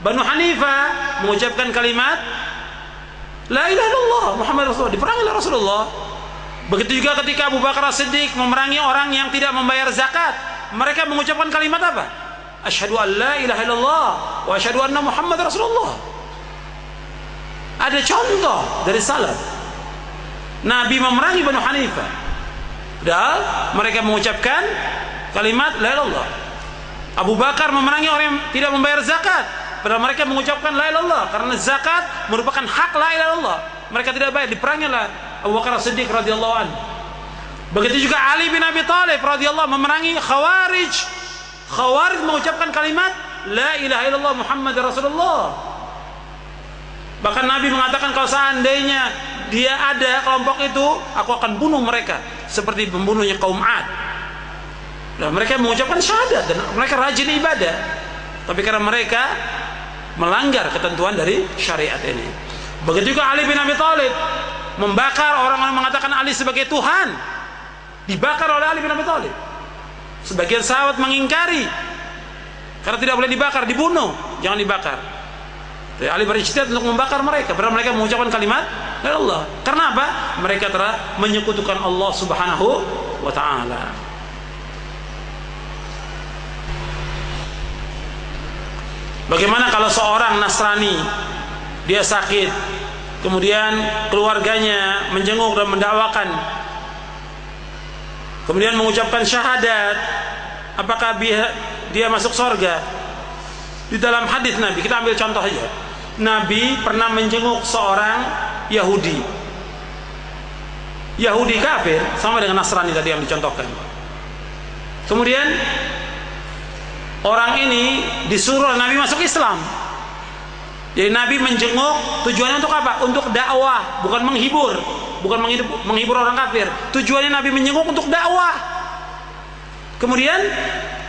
Banu Hanifah mengucapkan kalimat La ilaha illallah Muhammad Rasulullah, diperangi oleh Rasulullah. Begitu juga ketika Abu Bakar As-Siddiq memerangi orang yang tidak membayar zakat, mereka mengucapkan kalimat apa? Asyhadu an la ilaha illallah wa asyhadu anna Muhammad Rasulullah. Ada contoh dari salaf. Nabi memerangi Banu Hanifah, padahal mereka mengucapkan kalimat la ilaha illallah. Abu Bakar memerangi orang yang tidak membayar zakat, padahal mereka mengucapkan la ilaha illallah, karena zakat merupakan hak la ilaha illallah. Mereka tidak bayar, diperangi oleh Abu Bakar As-Siddiq radhiyallahu anhu. Begitu juga Ali bin Abi Thalib radhiyallahu memerangi Khawarij. Khawarij mengucapkan kalimat la ilaha illallah Muhammad Rasulullah. Bahkan Nabi mengatakan kalau seandainya dia ada kelompok itu, aku akan bunuh mereka seperti pembunuhnya kaum Ad. Dan mereka mengucapkan syahadat dan mereka rajin ibadah, tapi karena mereka melanggar ketentuan dari syariat ini. Begitu juga Ali bin Abi Thalib membakar orang-orang mengatakan Ali sebagai Tuhan, dibakar oleh Ali bin Abi Thalib. Sebagian sahabat mengingkari karena tidak boleh dibakar, dibunuh, jangan dibakar. Jadi Ali berijtihad untuk membakar mereka, padahal mereka mengucapkan kalimat la Allah. Karena apa? Mereka telah menyekutukan Allah Subhanahu wa taala. Bagaimana kalau seorang Nasrani dia sakit, kemudian keluarganya menjenguk dan mendakwakan, kemudian mengucapkan syahadat, apakah dia masuk surga? Di dalam hadis Nabi, kita ambil contoh aja. Nabi pernah menjenguk seorang Yahudi. Yahudi kafir, sama dengan Nasrani tadi yang dicontohkan. Kemudian orang ini disuruh Nabi masuk Islam. Jadi Nabi menjenguk tujuannya untuk apa? Untuk dakwah, bukan menghibur, bukan menghibur orang kafir. Tujuannya Nabi menjenguk untuk dakwah. Kemudian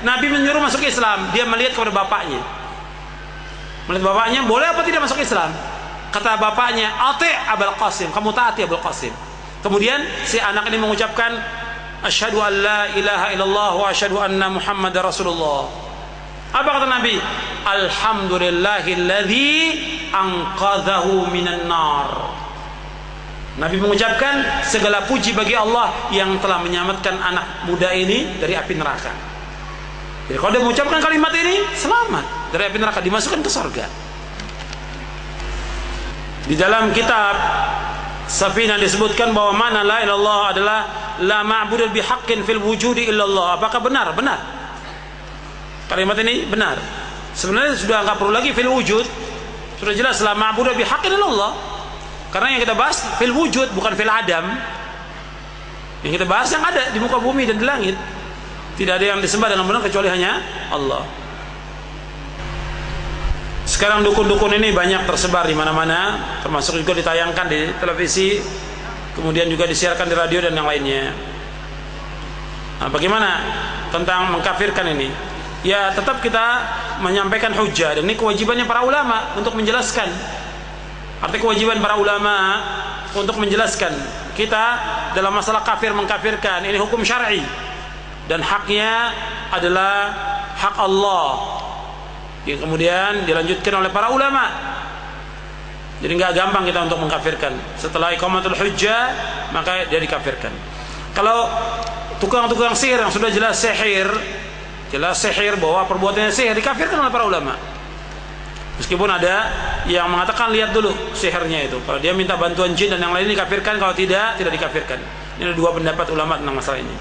Nabi menyuruh masuk Islam. Dia melihat kepada bapaknya. Melihat bapaknya, boleh apa tidak masuk Islam? Kata bapaknya, "Ati' Abul Qasim, kamu taati Abul Qasim." Kemudian si anak ini mengucapkan, "Asyhadu an la ilaha illallah wa asyhadu anna Muhammadar Rasulullah." Apa kata Nabi? Alhamdulillahilladzi anqadhahu minan nar. Nabi mengucapkan segala puji bagi Allah yang telah menyelamatkan anak muda ini dari api neraka. Jadi kalau dia mengucapkan kalimat ini, selamat dari api neraka, dimasukkan ke surga. Di dalam kitab Safinah disebutkan bahwa mana la ilaha illallah adalah la ma'budu bihaqqin fil wujudi illallah. Apakah benar? Benar. Kalimat ini benar. Sebenarnya sudah enggak perlu lagi fil wujud. Sudah jelas la ma'budu bihaqqin illallah. Karena yang kita bahas fil wujud, bukan fil adam. Yang kita bahas yang ada di muka bumi dan di langit. Tidak ada yang disembah dengan benar kecuali hanya Allah. Sekarang dukun-dukun ini banyak tersebar di mana-mana, termasuk juga ditayangkan di televisi, kemudian juga disiarkan di radio dan yang lainnya. Nah, bagaimana tentang mengkafirkan ini? Ya, tetap kita menyampaikan hujjah, dan ini kewajibannya para ulama untuk menjelaskan. Arti kewajiban para ulama untuk menjelaskan kita dalam masalah kafir mengkafirkan, ini hukum syar'i dan haknya adalah hak Allah yang kemudian dilanjutkan oleh para ulama. Jadi nggak gampang kita untuk mengkafirkan. Setelah iqamatul hujjah maka dia dikafirkan. Kalau tukang-tukang sihir yang sudah jelas sihir bahwa perbuatannya sihir, dikafirkan oleh para ulama. Meskipun ada yang mengatakan lihat dulu sihirnya itu, kalau dia minta bantuan jin dan yang lain dikafirkan, kalau tidak dikafirkan. Ini ada dua pendapat ulama tentang masalah ini.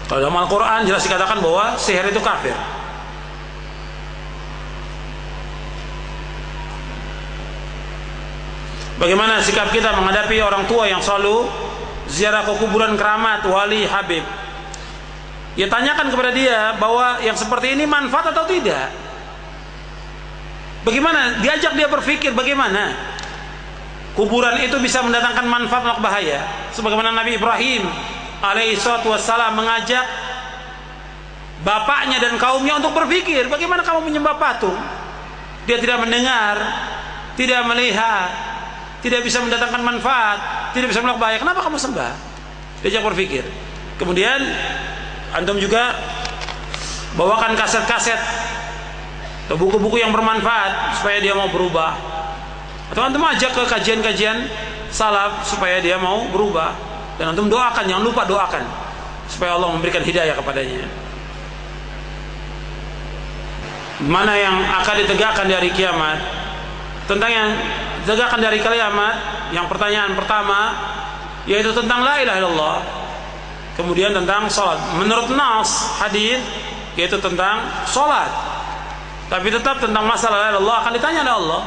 Kalau dalam Al-Quran jelas dikatakan bahwa sihir itu kafir. Bagaimana sikap kita menghadapi orang tua yang selalu ziarah ke kuburan keramat, wali, habib? Ya, tanyakan kepada dia bahwa yang seperti ini manfaat atau tidak. Bagaimana? Diajak dia berpikir bagaimana kuburan itu bisa mendatangkan manfaat atau bahaya. Sebagaimana Nabi Ibrahim alaihissalatu wassalam mengajak bapaknya dan kaumnya untuk berpikir, bagaimana kamu menyembah patung? Dia tidak mendengar, tidak melihat, tidak bisa mendatangkan manfaat, tidak bisa melakukan bahaya. Kenapa kamu sembah? Diajak berpikir. Kemudian antum juga bawakan kaset-kaset atau buku-buku yang bermanfaat supaya dia mau berubah, atau antum ajak ke kajian-kajian salaf supaya dia mau berubah, dan antum doakan, jangan lupa doakan supaya Allah memberikan hidayah kepadanya. Mana yang akan ditegakkan di hari kiamat? Tentang yang ditegakkan dari kiamat, yang pertanyaan pertama yaitu tentang la ilaha illallah, kemudian tentang salat menurut nas hadis, yaitu tentang salat. Tapi tetap tentang masalah la ilaha illallah akan ditanya oleh Allah,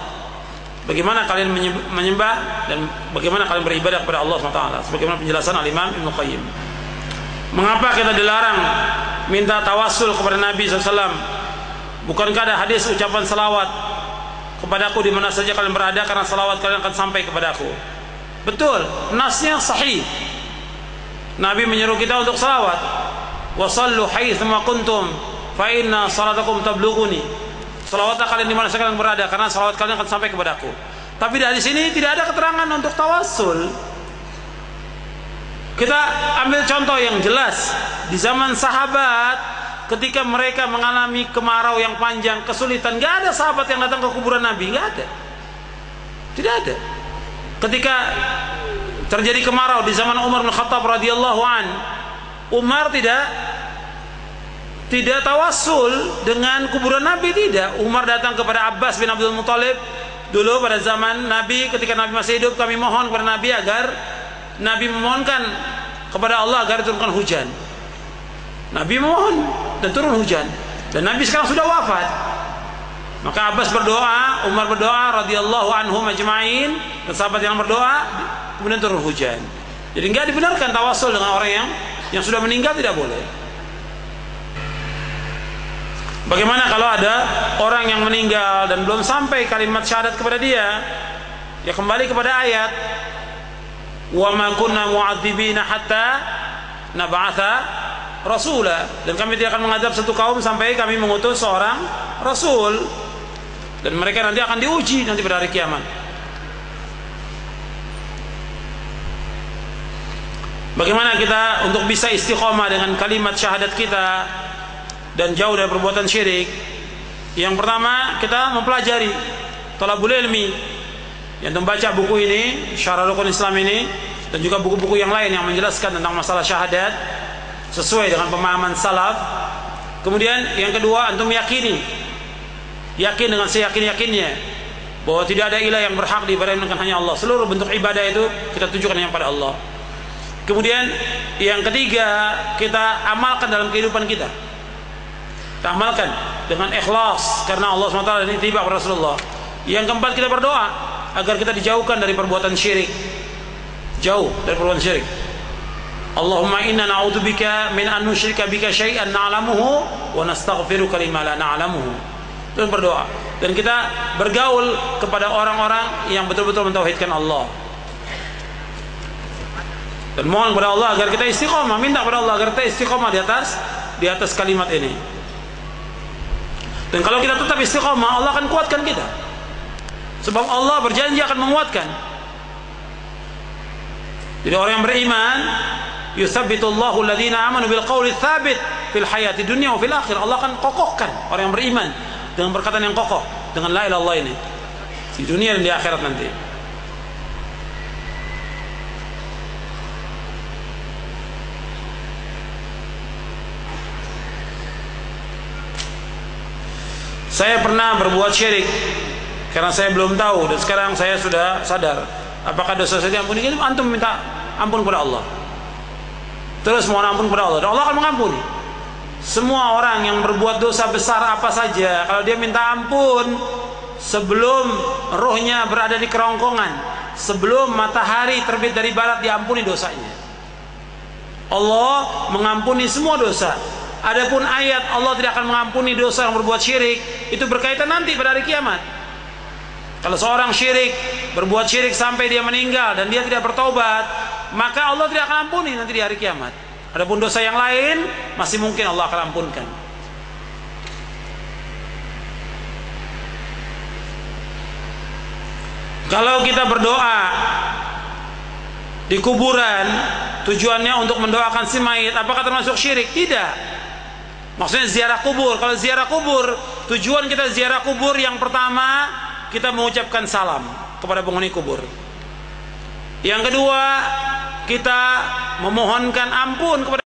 bagaimana kalian menyembah dan bagaimana kalian beribadah kepada Allah SWT, sebagaimana penjelasan Al-Imam Ibnu Qayyim. Mengapa kita dilarang minta tawassul kepada Nabi SAW? Bukankah ada hadis ucapan salawat kepadaku di mana saja kalian berada, karena salawat kalian akan sampai kepadaku? Betul, nasnya sahih. Nabi menyuruh kita untuk salawat. Wasallu haitsuma kuntum fa inna salatakum tablughuni. Salawatlah kalian di mana saja kalian berada, karena salawat kalian akan sampai kepadaku. Tapi dari sini tidak ada keterangan untuk tawassul. Kita ambil contoh yang jelas di zaman sahabat, ketika mereka mengalami kemarau yang panjang, kesulitan, gak ada sahabat yang datang ke kuburan Nabi, gak ada, tidak ada. Ketika terjadi kemarau di zaman Umar bin Khattab radhiyallahu an, Umar tidak tawassul dengan kuburan Nabi, tidak. Umar datang kepada Abbas bin Abdul Muthalib. Dulu pada zaman Nabi, ketika Nabi masih hidup, kami mohon kepada Nabi agar Nabi memohonkan kepada Allah agar turunkan hujan. Nabi memohon dan turun hujan, dan Nabi sekarang sudah wafat. Maka Abbas berdoa, Umar berdoa radhiyallahu anhum ajma'in, dan sahabat yang berdoa, kemudian turun hujan. Jadi enggak dibenarkan tawassul dengan orang yang sudah meninggal, tidak boleh. Bagaimana kalau ada orang yang meninggal dan belum sampai kalimat syahadat kepada dia? Ya kembali kepada ayat, wa ma kunna mu'adzibina hatta nab'atha rasula, dan kami tidak akan mengadab satu kaum sampai kami mengutus seorang rasul, dan mereka nanti akan diuji nanti pada hari kiamat. Bagaimana kita untuk bisa istiqomah dengan kalimat syahadat kita dan jauh dari perbuatan syirik? Yang pertama, kita mempelajari thalabul ilmi, yang membaca buku ini, Syarah Rukun Islam ini, dan juga buku-buku yang lain yang menjelaskan tentang masalah syahadat sesuai dengan pemahaman salaf. Kemudian yang kedua, antum yakin dengan seyakin-yakinnya bahwa tidak ada ilah yang berhak diibadahi melainkan hanya Allah. Seluruh bentuk ibadah itu kita tujukan hanya pada Allah. Kemudian yang ketiga, kita amalkan dalam kehidupan kita. Kita amalkan dengan ikhlas karena Allah SWT dan ittiba' Rasulullah. Yang keempat, kita berdoa agar kita dijauhkan dari perbuatan syirik. Jauh dari perbuatan syirik. Allahumma inna na'udzubika min an nusyrika bika syai'an na'lamuhu wa nastaghfiruka lima la na'lamuhu. Dan berdoa, dan kita bergaul kepada orang-orang yang betul-betul mentauhidkan Allah, dan mohon kepada Allah agar kita istiqomah, minta kepada Allah agar kita istiqomah di atas kalimat ini. Dan kalau kita tetap istiqomah, Allah akan kuatkan kita, sebab Allah berjanji akan menguatkan. Jadi orang yang beriman, yutsabbitullahu alladhina amanu bil qawli tsabit fil hayati dunya wa fil akhirah. Allah akan kokohkan orang yang beriman dengan perkataan yang kokoh dengan la ilaha illallah ini di dunia dan di akhirat nanti. Saya pernah berbuat syirik karena saya belum tahu, dan sekarang saya sudah sadar. Apakah dosa saya diampuni? Jadi antum minta ampun kepada Allah, terus mohon ampun kepada Allah, dan Allah akan mengampuni. Semua orang yang berbuat dosa besar apa saja, kalau dia minta ampun sebelum rohnya berada di kerongkongan, sebelum matahari terbit dari barat, diampuni dosanya. Allah mengampuni semua dosa. Adapun ayat Allah tidak akan mengampuni dosa yang berbuat syirik, itu berkaitan nanti pada hari kiamat. Kalau seorang syirik, berbuat syirik sampai dia meninggal dan dia tidak bertaubat, maka Allah tidak akan ampuni nanti di hari kiamat. Adapun dosa yang lain masih mungkin Allah akan ampunkan. Kalau kita berdoa di kuburan tujuannya untuk mendoakan si mayit, apakah termasuk syirik? Tidak. Maksudnya ziarah kubur. Kalau ziarah kubur tujuan kita ziarah kubur yang pertama kita mengucapkan salam kepada penghuni kubur. Yang kedua, kita memohonkan ampun kepada